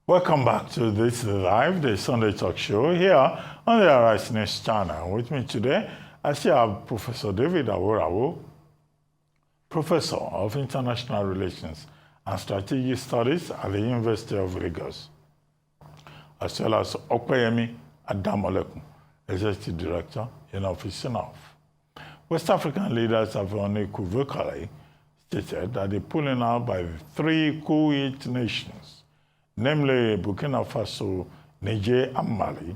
Welcome back to This is Live, the Sunday talk show here on the Arise News channel. With me today, I still have Professor David Aworawo, Professor of International Relations and Strategic Studies at the University of Lagos, as well as Opeyemi Adamolekun, Executive Director in Office of. West African leaders have unequivocally stated that the pulling out by the three coed nations, namely Burkina Faso, Niger, and Mali,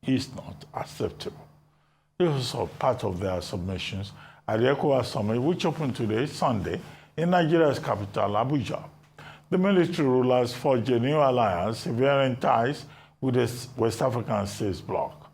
is not acceptable. This was also part of their submissions at the ECOWAS summit, which opened today, Sunday, in Nigeria's capital, Abuja. The military rulers forged a new alliance, severing ties with the West African states bloc.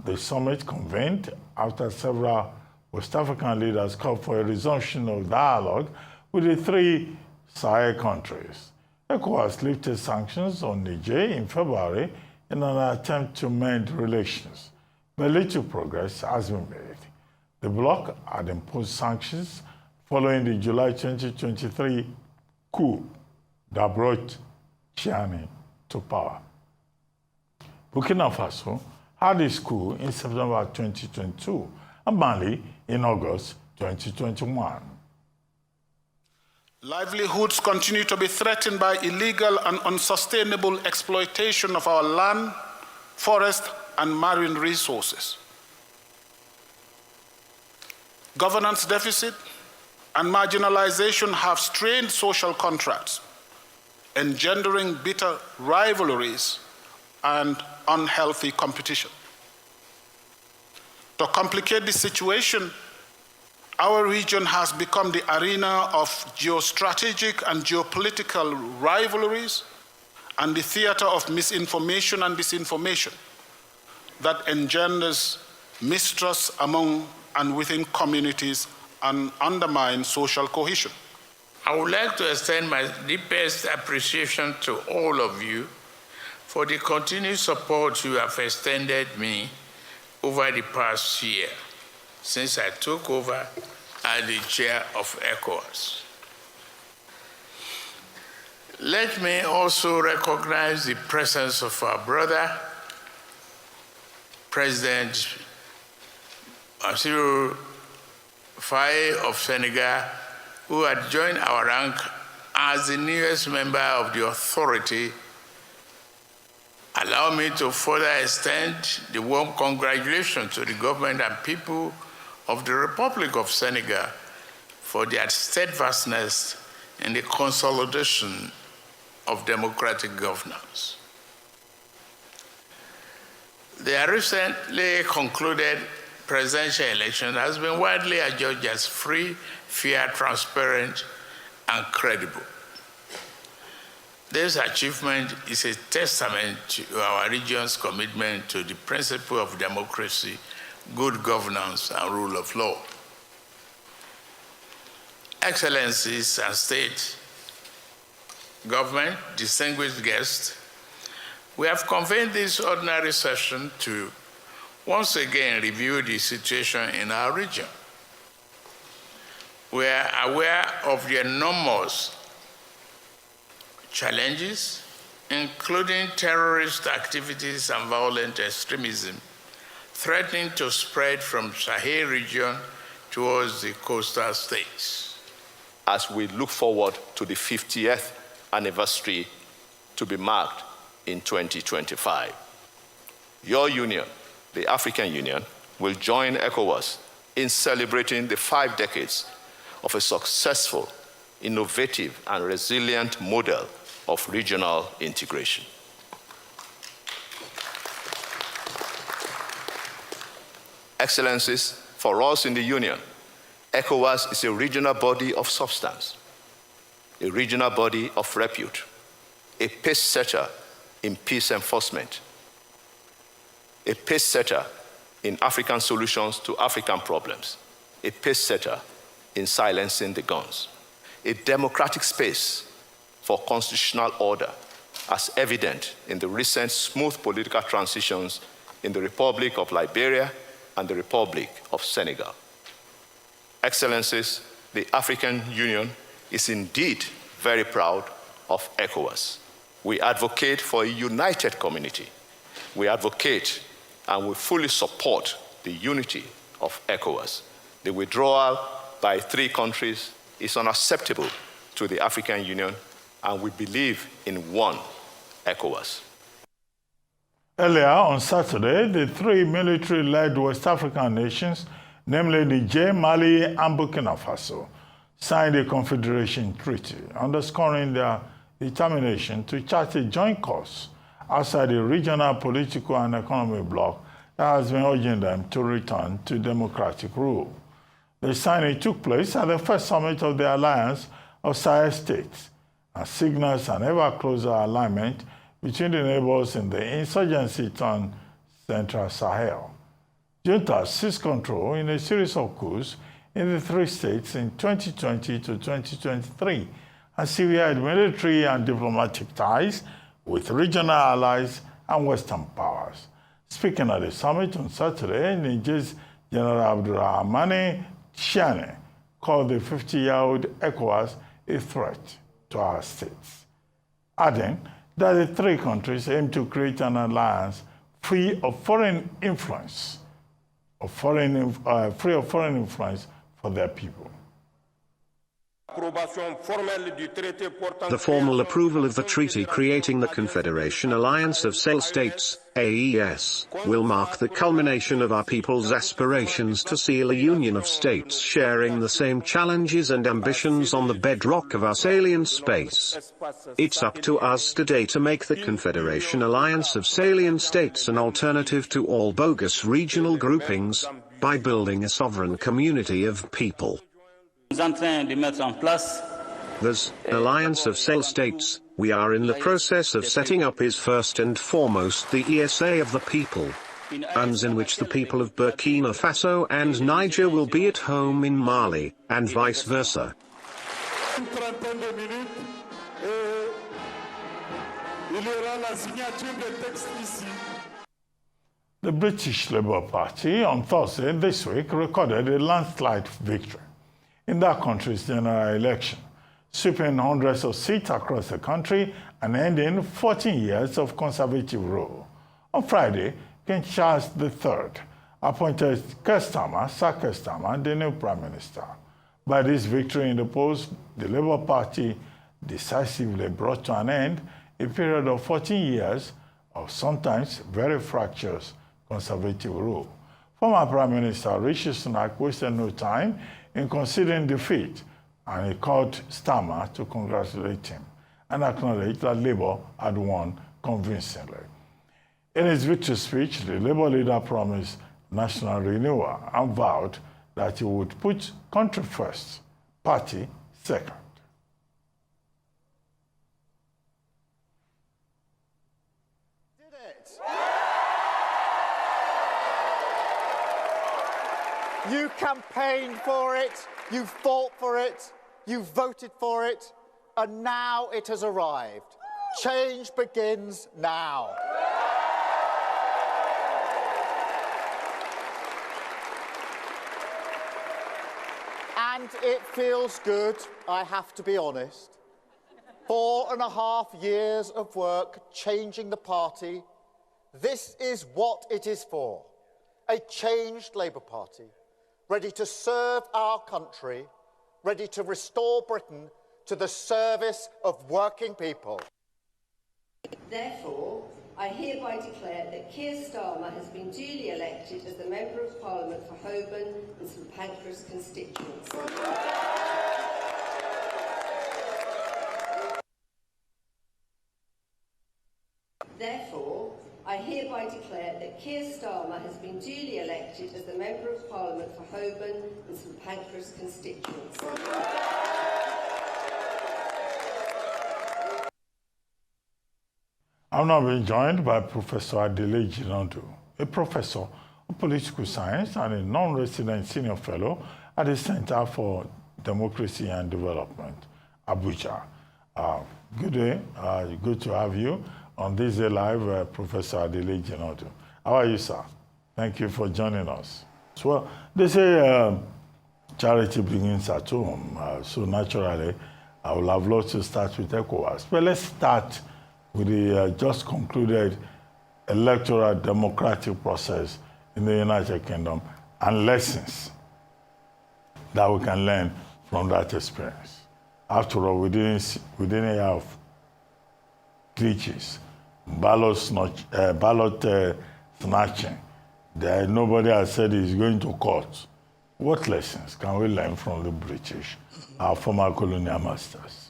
The summit convened after several West African leaders called for a resumption of dialogue with the three Sahel countries. ECOWAS lifted sanctions on Niger in February in an attempt to mend relations, but little progress has been made. The bloc had imposed sanctions following the July 2023 coup that brought Chiani to power. Burkina Faso had its coup in September 2022 and Mali in August 2021. Livelihoods continue to be threatened by illegal and unsustainable exploitation of our land, forest, and marine resources. Governance deficit and marginalization have strained social contracts, engendering bitter rivalries and unhealthy competition. To complicate the situation, our region has become the arena of geostrategic and geopolitical rivalries and the theater of misinformation and disinformation that engenders mistrust among and within communities and undermines social cohesion. I would like to extend my deepest appreciation to all of you for the continued support you have extended me over the past year since I took over as the chair of ECOWAS. Let me also recognize the presence of our brother, President Bassirou Faye of Senegal, who had joined our rank as the newest member of the authority. Allow me to further extend the warm congratulations to the government and people of the Republic of Senegal for their steadfastness in the consolidation of democratic governance. The recently concluded presidential election has been widely adjudged as free, fair, transparent, and credible. This achievement is a testament to our region's commitment to the principle of democracy, good governance, and rule of law. Excellencies and state government, distinguished guests, we have convened this ordinary session to once again review the situation in our region. We are aware of the enormous challenges, including terrorist activities and violent extremism, threatening to spread from Sahel region towards the coastal states. As we look forward to the 50th anniversary to be marked in 2025, your union, the African Union, will join ECOWAS in celebrating the 5 decades of a successful, innovative, and resilient model of regional integration. Excellencies, for us in the Union, ECOWAS is a regional body of substance, a regional body of repute, a pace setter in peace enforcement, a pace setter in African solutions to African problems, a pace setter in silencing the guns, a democratic space for constitutional order, as evident in the recent smooth political transitions in the Republic of Liberia and the Republic of Senegal. Excellencies, the African Union is indeed very proud of ECOWAS. We advocate for a united community. We advocate and we fully support the unity of ECOWAS. The withdrawal by 3 countries is unacceptable to the African Union, and we believe in one ECOWAS. Earlier on Saturday, the 3 military-led West African nations, namely Niger, Mali, and Burkina Faso, signed a confederation treaty, underscoring their determination to chart a joint course outside the regional political and economic bloc that has been urging them to return to democratic rule. The signing took place at the first summit of the Alliance of Sahel States and signals an ever-closer alignment between the neighbors in the insurgency-torn Central Sahel. Juntas seized control in a series of coups in the 3 states in 2020 to 2023 and severed military and diplomatic ties with regional allies and Western powers. Speaking at the summit on Saturday, Niger's General Abdurrahmane Tiani called the 50-year-old ECOWAS a threat to our states, adding that the 3 countries aim to create an alliance free of foreign influence, for their people. The formal approval of the treaty creating the Confederation Alliance of Sahel States, AES, will mark the culmination of our people's aspirations to seal a union of states sharing the same challenges and ambitions on the bedrock of our salient space. It's up to us today to make the Confederation Alliance of Salient States an alternative to all bogus regional groupings, by building a sovereign community of people. This Alliance of Sahel States, we are in the process of setting up is first and foremost the ESA of the people, and in which the people of Burkina Faso and Niger will be at home in Mali, and vice versa. The British Labour Party on Thursday this week recorded a landslide victory in that country's general election, sweeping hundreds of seats across the country and ending 14 years of conservative rule. On Friday, King Charles III appointed Keir Starmer, the new Prime Minister. By this victory in the polls, the Labour Party decisively brought to an end a period of 14 years of sometimes very fractious conservative rule. Former Prime Minister Rishi Sunak wasted no time in conceding defeat, and he called Starmer to congratulate him and acknowledge that Labour had won convincingly. In his victory speech, the Labour leader promised national renewal and vowed that he would put country first, party second. You campaigned for it, you fought for it, you voted for it, and now it has arrived. Change begins now. And it feels good, I have to be honest. 4.5 years of work changing the party. This is what it is for. A changed Labour Party, ready to serve our country, ready to restore Britain to the service of working people. Therefore, I hereby declare that Keir Starmer has been duly elected as the Member of Parliament for Holborn and St Pancras constituency. Therefore, I hereby declare that Keir Starmer has been duly elected as the Member of Parliament for Holborn and St Pancras constituency. I'm now being joined by Professor Adele Jinadu, a professor of political science and a non-resident senior fellow at the Center for Democracy and Development, Abuja. Good day, good to have you on this day live, Professor Adele Jinadu. How are you, sir? Thank you for joining us. Well, they say charity begins at home, so naturally, I would have loved to start with ECOWAS. But let's start with the just concluded electoral democratic process in the United Kingdom and lessons that we can learn from that experience. After all, we didn't have glitches, ballot snatching. Nobody has said he's going to court. What lessons can we learn from the British, our former colonial masters?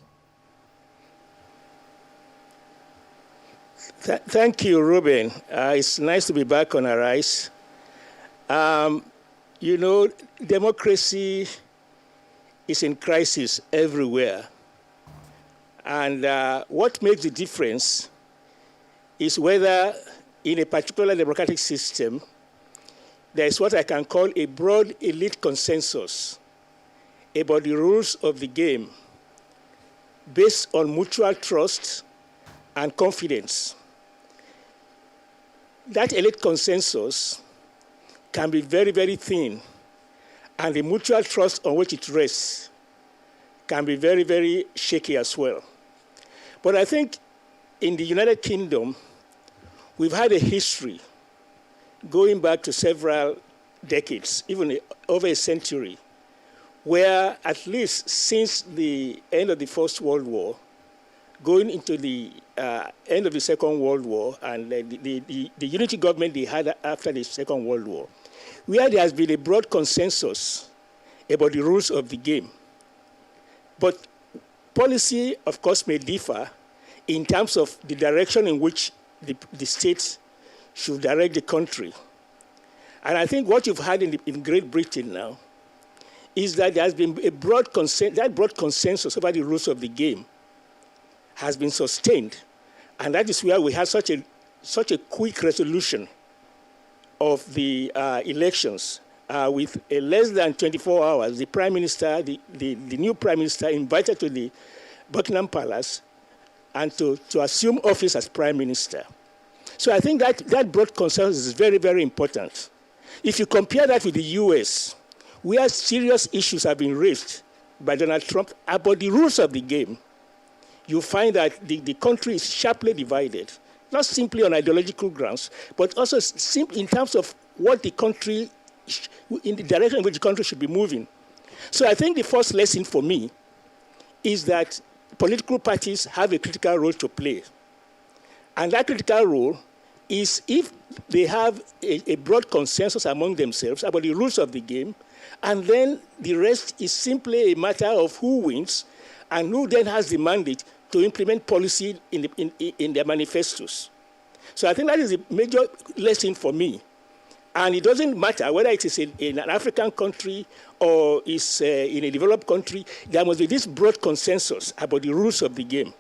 Thank you, Ruben. It's nice to be back on Arise. You know, democracy is in crisis everywhere. And what makes the difference is whether in a particular democratic system, there is what I can call a broad elite consensus about the rules of the game based on mutual trust and confidence. That elite consensus can be very, very thin, and the mutual trust on which it rests can be very, very shaky as well. But I think in the United Kingdom, we've had a history going back to several decades, even over a century, where at least since the end of the First World War, going into the end of the Second World War and the unity government they had after the Second World War, where there has been a broad consensus about the rules of the game. But policy, of course, may differ in terms of the direction in which the states should direct the country. And I think what you've had in Great Britain now is that there has been a broad consensus over the rules of the game has been sustained. And that is where we had such a quick resolution of the elections. With less than 24 hours, the Prime Minister, the new Prime Minister invited to the Buckingham Palace and to assume office as Prime Minister. So I think that broad consensus is very, very important. If you compare that with the US, where serious issues have been raised by Donald Trump about the rules of the game, you find that the country is sharply divided, not simply on ideological grounds, but also simply in terms of what the country, in the direction in which the country should be moving. So I think the first lesson for me is that political parties have a critical role to play. And that critical role is if they have a broad consensus among themselves about the rules of the game, and then the rest is simply a matter of who wins and who then has the mandate to implement policy in their manifestos. So I think that is a major lesson for me. And it doesn't matter whether it is in an African country or is in a developed country, there must be this broad consensus about the rules of the game.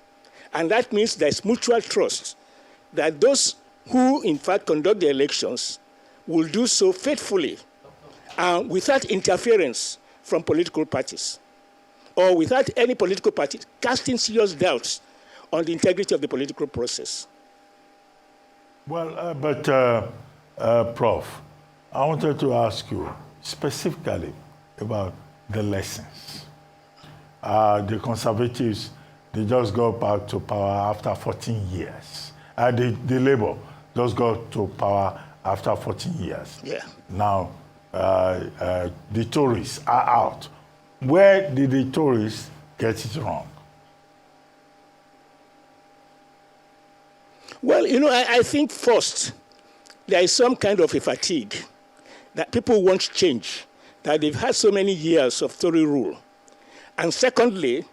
And that means there's mutual trust that those who, in fact, conduct the elections will do so faithfully and without interference from political parties or without any political party casting serious doubts on the integrity of the political process. Well, Prof, I wanted to ask you specifically about the lessons. The Conservatives, they just got back to power after 14 years. The Labour just got to power after 14 years. Yeah. Now, the Tories are out. Where did the Tories get it wrong? Well, you know, I think first, there is some kind of a fatigue that people want change, that they've had so many years of Tory rule. And secondly,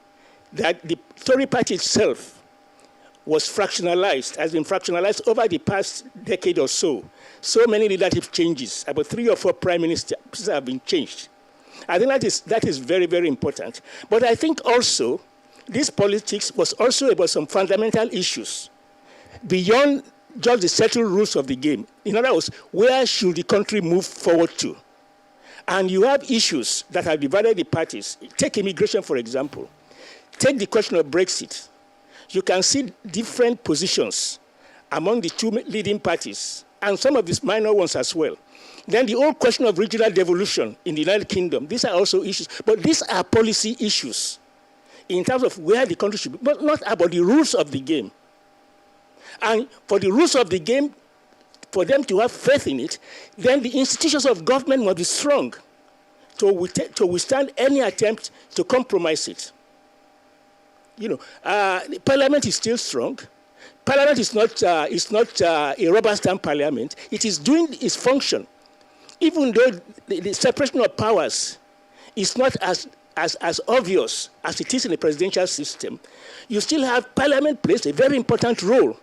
that the Tory party itself was fractionalized, has been fractionalized over the past decade or so. So many leadership changes, about 3 or 4 prime ministers have been changed. I think that is very, very important. But I think also, this politics was also about some fundamental issues beyond just the settled rules of the game. In other words, where should the country move forward to? And you have issues that have divided the parties. Take immigration, for example. Take the question of Brexit. You can see different positions among the 2 leading parties, and some of these minor ones as well. Then the whole question of regional devolution in the United Kingdom, these are also issues. But these are policy issues in terms of where the country should be, but not about the rules of the game. And for the rules of the game, for them to have faith in it, then the institutions of government must be strong to withstand any attempt to compromise it. The parliament is still strong. Parliament is not a rubber stamp parliament. It is doing its function. Even though the separation of powers is not as obvious as it is in the presidential system, you still have parliament plays a very important role.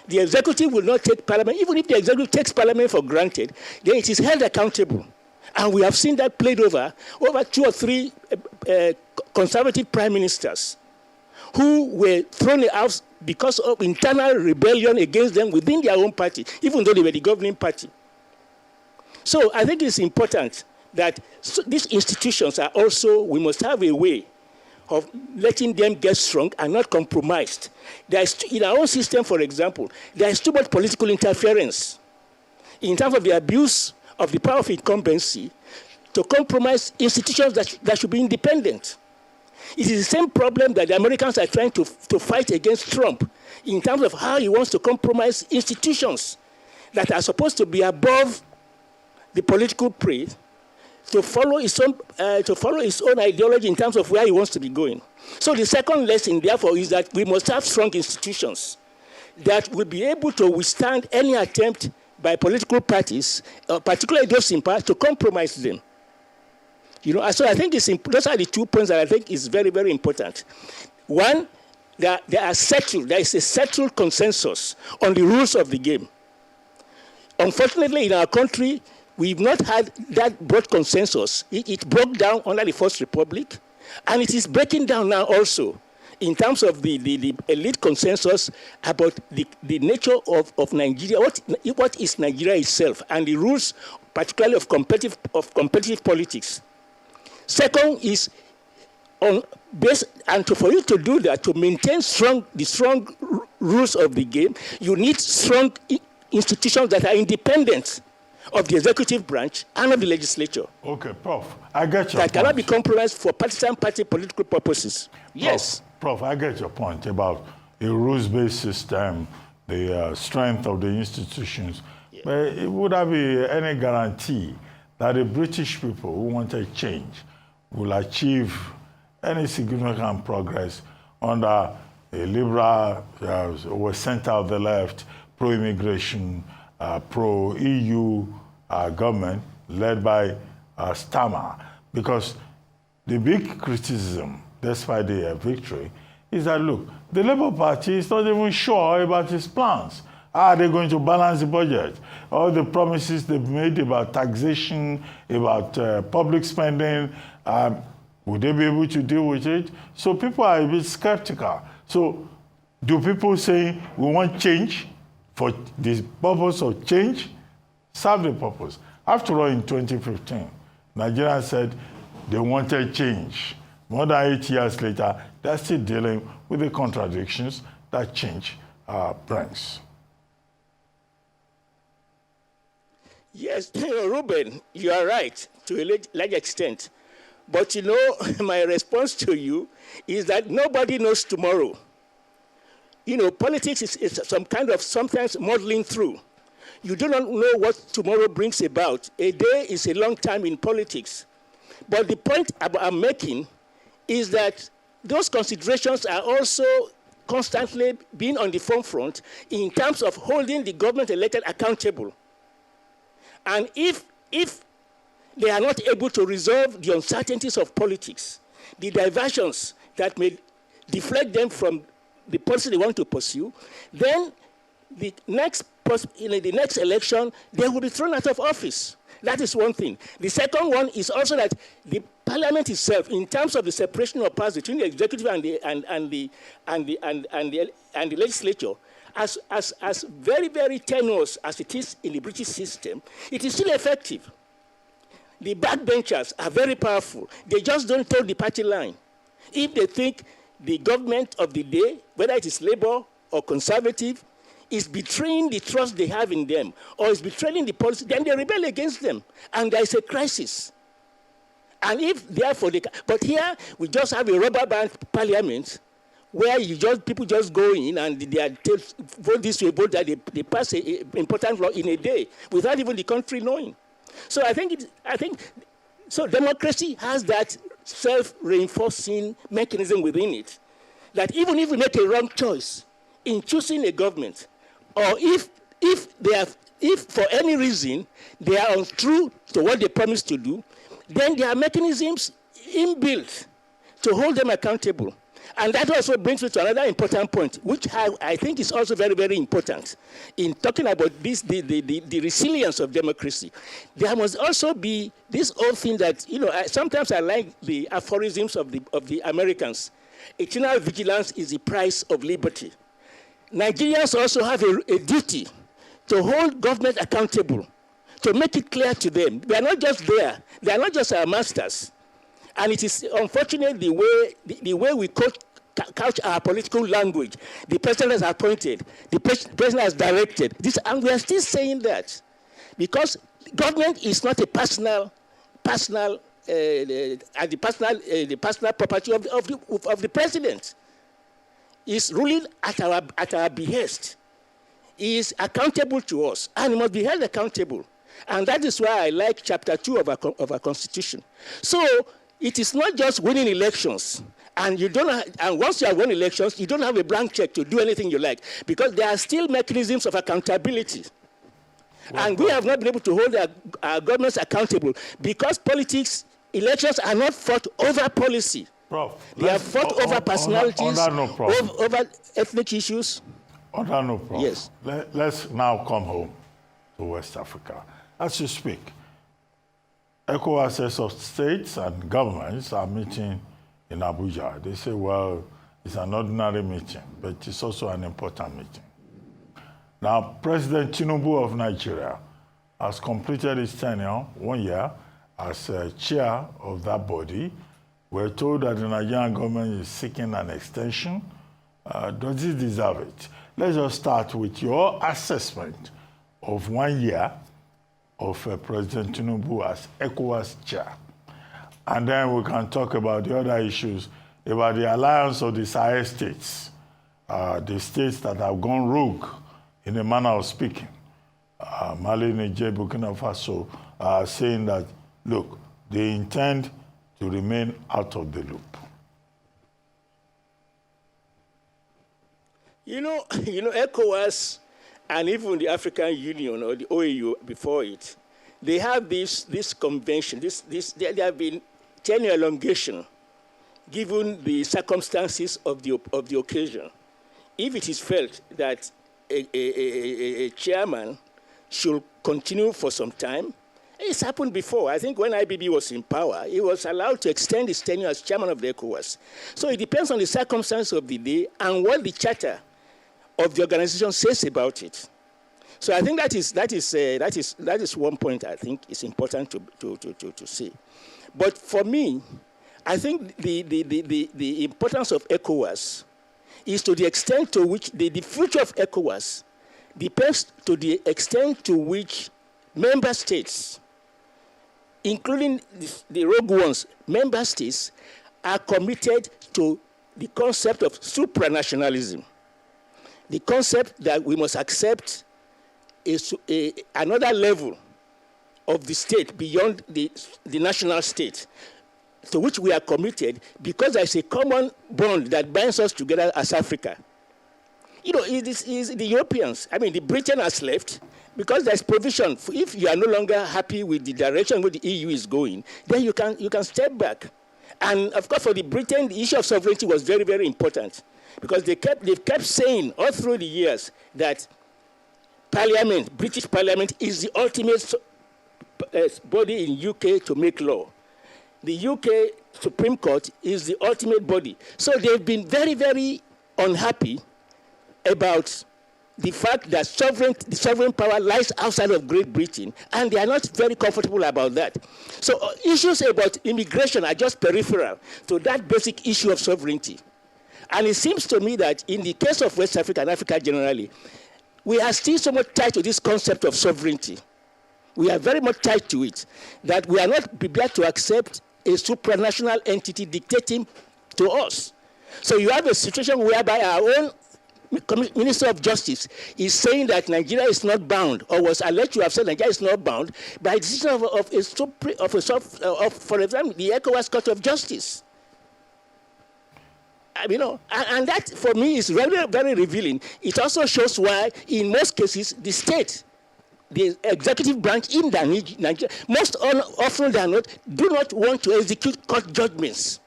The executive will not take parliament, even if the executive takes parliament for granted, then it is held accountable. And we have seen that played over 2 or 3 conservative prime ministers who were thrown out because of internal rebellion against them within their own party, even though they were the governing party. So I think it's important that these institutions are also, we must have a way of letting them get strong and not compromised. In our own system, for example, there is too much political interference in terms of the abuse of the power of incumbency to compromise institutions that should be independent. It is the same problem that the Americans are trying to fight against Trump in terms of how he wants to compromise institutions that are supposed to be above the political prey to follow his own ideology in terms of where he wants to be going. So the second lesson, therefore, is that we must have strong institutions that will be able to withstand any attempt by political parties, particularly those in power, to compromise them. So I think those are the 2 points that I think is very, very important. One, there is a settled consensus on the rules of the game. Unfortunately, in our country, we've not had that broad consensus. It broke down under the First Republic, and it is breaking down now also in terms of the elite consensus about the nature of Nigeria, what is Nigeria itself, and the rules, particularly of competitive politics. Second is for you to do that, to maintain the strong rules of the game, you need strong institutions that are independent of the executive branch and of the legislature. Okay, Prof, I get your point. That cannot be compromised for partisan party political purposes. Yes. Prof, I get your point about a rules-based system, the strength of the institutions. Yeah. But would there be any guarantee that the British people who want a change will achieve any significant progress under a liberal or center of the left, pro-immigration, pro-EU government led by Starmer? Because the big criticism, despite their victory, is that, look, the Labour Party is not even sure about its plans. Are they going to balance the budget? All the promises they've made about taxation, about public spending, would they be able to deal with it? So people are a bit skeptical. So do people say we want change for the purpose of change? Serve the purpose. After all, in 2015, Nigerians said they wanted change. More than 8 years later, they're still dealing with the contradictions that change brings. Yes, Ruben, you are right to a large extent. But my response to you is that nobody knows tomorrow. Politics is some kind of sometimes modeling through. You do not know what tomorrow brings about. A day is a long time in politics. But the point I'm making is that those considerations are also constantly being on the forefront in terms of holding the government elected accountable. And if they are not able to resolve the uncertainties of politics, the diversions that may deflect them from the policy they want to pursue, then the next election, they will be thrown out of office. That is one thing. The second one is also that the parliament itself, in terms of the separation of powers between the executive and the legislature, as very, very tenuous as it is in the British system, it is still effective. The backbenchers are very powerful. They just don't toe the party line. If they think the government of the day, whether it is Labour or Conservative, is betraying the trust they have in them, or is betraying the policy, then they rebel against them, and there is a crisis. And if, therefore, but here we just have a rubber band parliament where people just go in and they are vote this way, vote that, they pass an important law in a day without even the country knowing. So I think democracy has that self-reinforcing mechanism within it, that even if we make a wrong choice in choosing a government, or if for any reason they are untrue to what they promised to do, then there are mechanisms inbuilt to hold them accountable. And that also brings me to another important point, which I think is also very, very important in talking about this, the resilience of democracy. There must also be this whole thing that, sometimes I like the aphorisms of the Americans. Eternal vigilance is the price of liberty. Nigerians also have a duty to hold government accountable, to make it clear to them. They are not just there. They are not just our masters. And it is unfortunate the way we couch our political language. The president has appointed, the president has directed. And we are still saying that because government is not a personal property of the president. Is ruling at our behest. He is accountable to us, and he must be held accountable. And that is why I like Chapter 2 of our Constitution. So it is not just winning elections, and once you have won elections, you don't have a blank check to do anything you like, because there are still mechanisms of accountability. Well, and we have not been able to hold our governments accountable because elections are not fought over policy. Prof, they are fought over personalities, over ethnic issues. On that note, Prof, yes. Let's now come home to West Africa. As you speak, ECOWAS of states and governments are meeting in Abuja. They say, well, it's an ordinary meeting, but it's also an important meeting. Now, President Jinadu of Nigeria has completed his tenure 1 year as chair of that body. We're told that the Nigerian government is seeking an extension. Does it deserve it? Let's just start with your assessment of 1 year of President Jinadu as ECOWAS chair. And then we can talk about the other issues, about the alliance of the Sahel states, the states that have gone rogue in a manner of speaking. Mali, Niger, Burkina Faso are saying that, look, they intend to remain out of the loop. ECOWAS and even the African Union or the OAU before it, they have this convention. There have been tenure elongation, given the circumstances of the occasion. If it is felt that a chairman should continue for some time, it's happened before. I think when IBB was in power, he was allowed to extend his tenure as chairman of the ECOWAS. So it depends on the circumstance of the day and what the charter of the organization says about it. So I think that is one point I think is important to say. But for me, I think the importance of ECOWAS is to the extent to which the future of ECOWAS depends to the extent to which member states, including the rogue ones, member states are committed to the concept of supranationalism. The concept that we must accept another level of the state beyond the national state, to which we are committed because there's a common bond that binds us together as Africa. It is the Europeans. I mean, the Britain has left because there's provision. If you are no longer happy with the direction where the EU is going, then you can step back. And of course, for the Britain, the issue of sovereignty was very, very important because they've kept saying all through the years that Parliament, British Parliament, is the ultimate body in UK to make law. The UK Supreme Court is the ultimate body. So they've been very, very unhappy about the fact that the sovereign power lies outside of Great Britain, and they are not very comfortable about that. So issues about immigration are just peripheral to that basic issue of sovereignty. And it seems to me that in the case of West Africa and Africa generally, we are still so much tied to this concept of sovereignty. We are very much tied to it, that we are not prepared to accept a supranational entity dictating to us. So you have a situation whereby our own Minister of Justice is saying that Nigeria is not bound, or was alleged to have said Nigeria is not bound by decision for example, the ECOWAS Court of Justice. You know, and that for me is very, very revealing. It also shows why, in most cases, the state, the executive branch in Nigeria, most often than not, do not want to execute court judgments.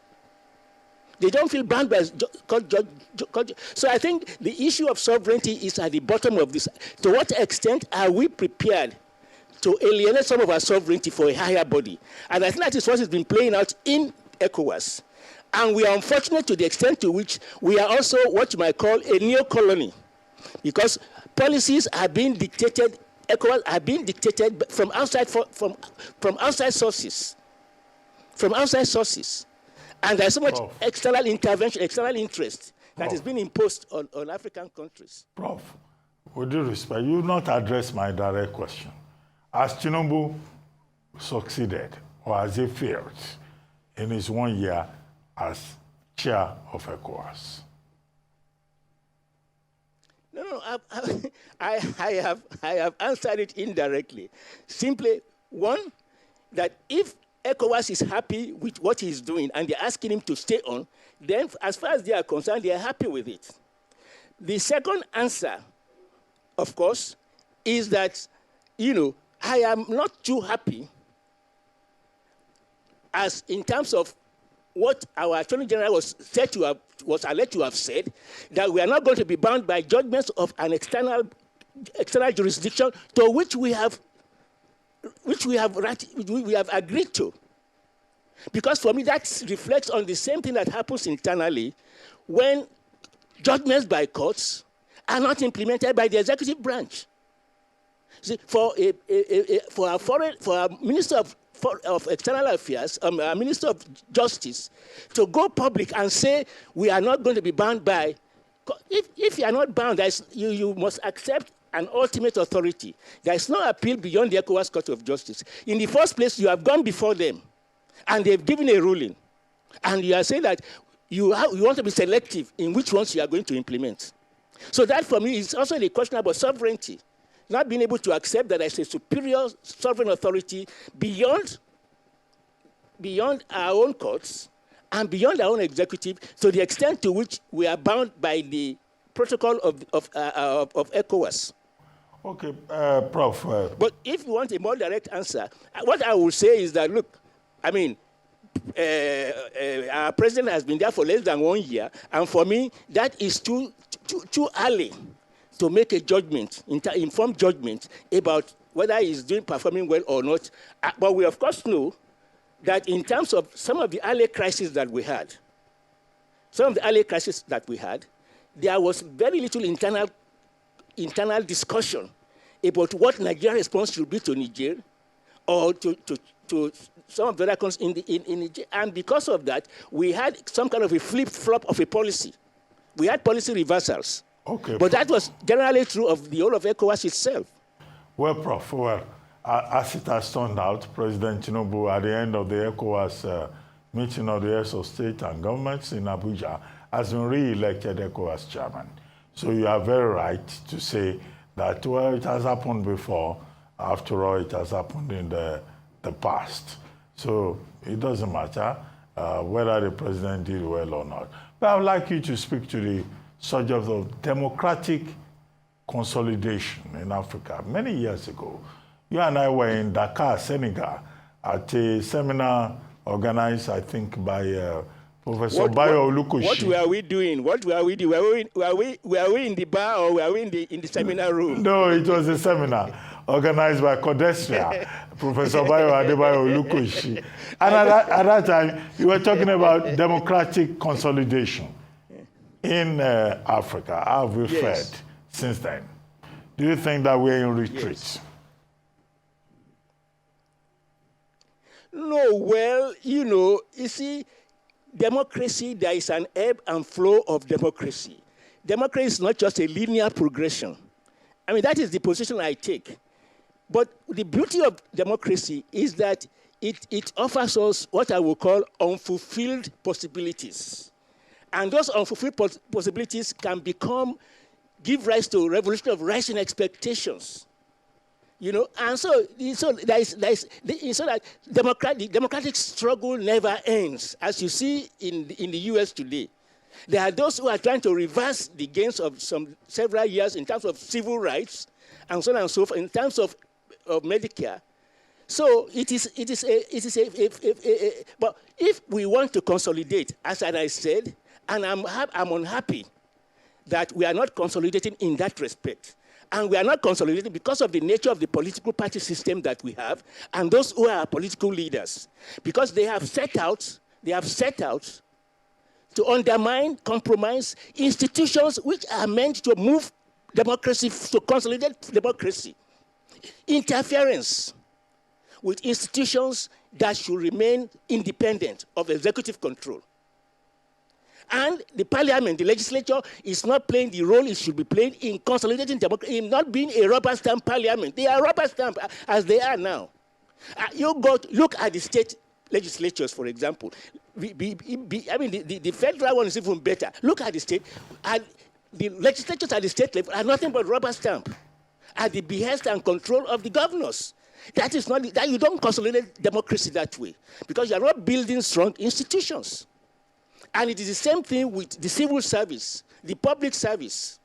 They don't feel bound by court judgments. So I think the issue of sovereignty is at the bottom of this. To what extent are we prepared to alienate some of our sovereignty for a higher body? And I think that is what has been playing out in ECOWAS. And we are unfortunate to the extent to which we are also what you might call a neo-colony, because policies are being dictated, ECOWAS are being dictated from outside, from outside sources. From outside sources. And there's so much external intervention, external interest that has been imposed on African countries. Prof, with due respect, you not address my direct question. Has Tinubu succeeded, or has he failed in his 1 year as chair of ECOWAS? No, I have answered it indirectly. Simply, one, that if ECOWAS is happy with what he's doing and they're asking him to stay on, then as far as they are concerned, they are happy with it. The second answer, of course, is that, you know, I am not too happy as in terms of what our Attorney General was alleged to have said, that we are not going to be bound by judgments of an external jurisdiction to which we have agreed to. Because for me, that reflects on the same thing that happens internally when judgments by courts are not implemented by the executive branch. See, for our Minister of External Affairs, our Minister of Justice, to go public and say we are not going to be bound by, if you are not bound, you must accept an ultimate authority. There is no appeal beyond the ECOWAS Court of Justice. In the first place, you have gone before them, and they've given a ruling, and you are saying that you want to be selective in which ones you are going to implement. So that, for me, is also the question about sovereignty, not being able to accept that there's a superior sovereign authority beyond our own courts and beyond our own executive, to the extent to which we are bound by the protocol of ECOWAS. Okay, Prof. But if you want a more direct answer, what I will say is that, look, I mean, our president has been there for less than 1 year, and for me, that is too early to make a judgment, informed judgment about whether he's performing well or not. But we, of course, know that in terms of some of the early crises that we had, there was very little internal discussion about what Nigeria's response should be to Niger or to some of the other countries in Niger. And because of that, we had some kind of a flip-flop of a policy. We had policy reversals. Okay, but that was generally true of the whole of ECOWAS itself. Well, Prof, as it has turned out, President Tinubu, at the end of the ECOWAS meeting of the heads of state and governments in Abuja, has been re-elected ECOWAS chairman. So you are very right to say that, well, it has happened before. After all, it has happened in the past. So it doesn't matter whether the president did well or not. But I would like you to speak to the subject of democratic consolidation in Africa. Many years ago, you and I were in Dakar, Senegal, at a seminar organized, I think, by Professor Bayo Olukoshi. What were we doing? Were we in the bar, or were we in the seminar room? No, it was a seminar organized by Codestria, Professor Bayo Adebayo Olukoshi. And at that time, you were talking about democratic consolidation in Africa. How have we fared since then? Do you think that we're in retreat? Yes. No, well, you see, democracy, there is an ebb and flow of democracy. Democracy is not just a linear progression. I mean, that is the position I take. But the beauty of democracy is that it offers us what I would call unfulfilled possibilities. And those unfulfilled possibilities can give rise to a revolution of rising expectations. You know, and so that the democratic struggle never ends, as you see in the US today. There are those who are trying to reverse the gains of several years in terms of civil rights, and so on and so forth, in terms of Medicare. So but if we want to consolidate, as I said, and I'm unhappy that we are not consolidating in that respect. And we are not consolidating because of the nature of the political party system that we have, and those who are political leaders. Because they have set out to undermine, compromise institutions which are meant to move democracy, to consolidate democracy. Interference with institutions that should remain independent of executive control. And the parliament, the legislature, is not playing the role it should be playing in consolidating democracy, in not being a rubber stamp parliament. They are rubber stamp as they are now. Look at the state legislatures, for example. The federal one is even better. Look at the state. The legislatures at the state level are nothing but rubber stamp at the behest and control of the governors. That is not that you don't consolidate democracy that way, because you are not building strong institutions. And it is the same thing with the civil service, the public service.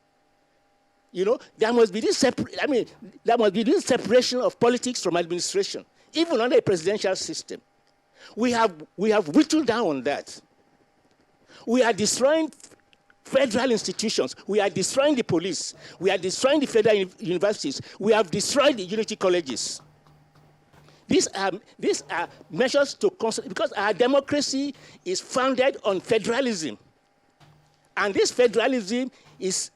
You know, there must be this separation of politics from administration, even under a presidential system. We have whittled down on that. We are destroying federal institutions. We are destroying the police. We are destroying the federal universities. We have destroyed the unity colleges. These are measures to consolidate, because our democracy is founded on federalism. And this federalism is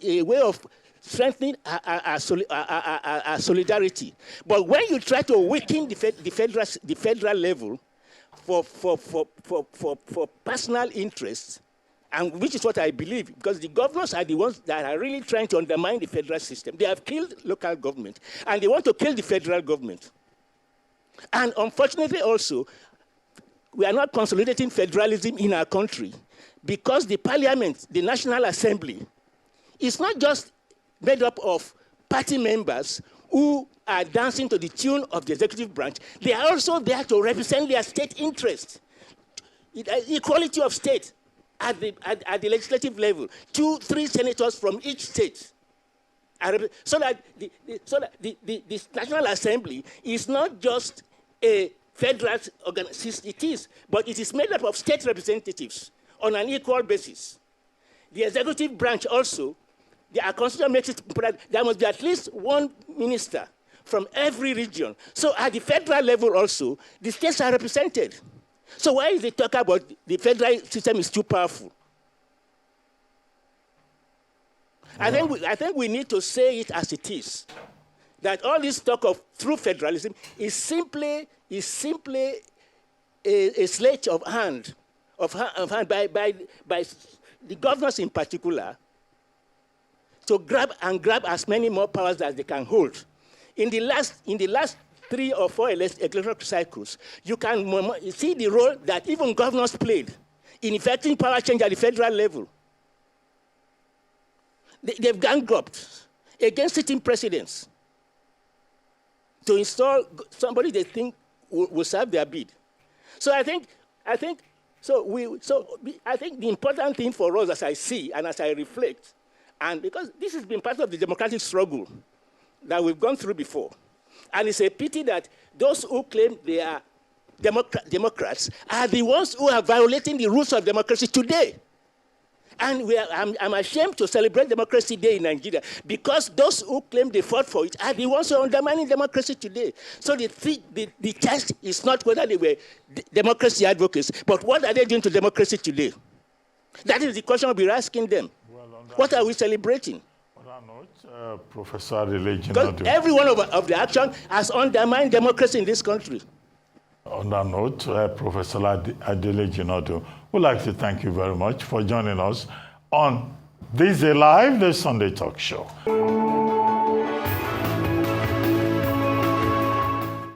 a way of strengthening our solidarity. But when you try to weaken the federal level for personal interests, and which is what I believe, because the governors are the ones that are really trying to undermine the federal system. They have killed local government, and they want to kill the federal government. And unfortunately also, we are not consolidating federalism in our country, because the parliament, the National Assembly, is not just made up of party members who are dancing to the tune of the executive branch. They are also there to represent their state interest, equality of state. At the legislative level, 2-3 senators from each state, so that the National Assembly is not just a federal organization. It is, but it is made up of state representatives on an equal basis. The executive branch also, our constitution makes it important. There must be at least one minister from every region. So at the federal level also, the states are represented. So why is they talk about the federal system is too powerful? Yeah. I think we need to say it as it is. That all this talk of true federalism is simply a sleight of hand by the governors in particular, to grab as many more powers as they can hold. In the last 3 or 4 electoral cycles, you can see the role that even governors played in effecting power change at the federal level. They've gang upped against sitting presidents to install somebody they think will serve their bid. So I think the important thing for us, as I see and as I reflect, and because this has been part of the democratic struggle that we've gone through before, and it's a pity that those who claim they are Democrats are the ones who are violating the rules of democracy today. And I'm ashamed to celebrate Democracy Day in Nigeria, because those who claim they fought for it are the ones who are undermining democracy today. So the test is not whether they were democracy advocates, but what are they doing to democracy today? That is the question we're asking them. What are we celebrating? Professor Adele, because every one of the action has undermined democracy in this country. On that note, Professor Adele Jinadu, we'd like to thank you very much for joining us on This Day Live, the Sunday Talk Show.